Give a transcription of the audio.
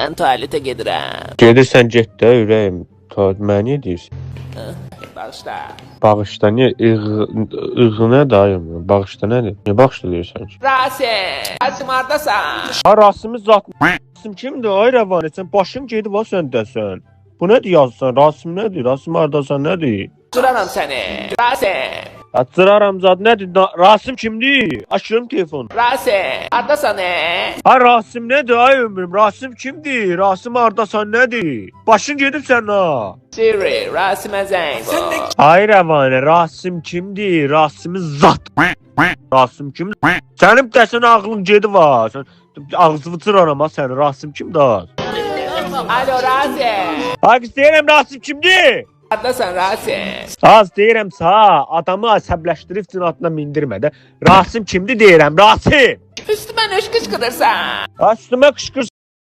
Mən tualetə gedirəm. Gedirsən get də ürəyim. Mənə niyə deyirsən? Bağışla. Bağışla niyə? Iğı nə dayım? Bağışla nədir? Niyə bağışla deyirsən ki? Rasim hardasan? Ha Rasimi zat. Rasim kimdir? Ay Rəvanə sən başın gedib ha səndəsən. Bu nədir yazsan? Rasim nədir? Rasim hardasan nədir? Duraram səni. Rasim. Açıraram zat nədir? Rasim kimdir? Açıyorum telefonu. Rasim. Hardasan Ha Rasim nədir ay ömrüm? Rasim kimdir? Rasim hardasan nədir? Başın gedib sən ha. Siri. Rasimə zəng vur. Ay Rəvanə Rasim kimdir? Rasimi zat. Rasim kimdir? Sənin dəsən ağlın gedib ha. Sən ağzını çıraram ha səni. Rasim kimdir? Alo Rasim. Ay qız deyirəm Rasim kimdir? Hardasan Rasim? Az deyirəm sağ, adamı əsəbləşdirib cinatına mindirmə də. Rasim kimdir deyirəm, Rasim. Üstümə nöş qışqırırsan. Üstümə qışqır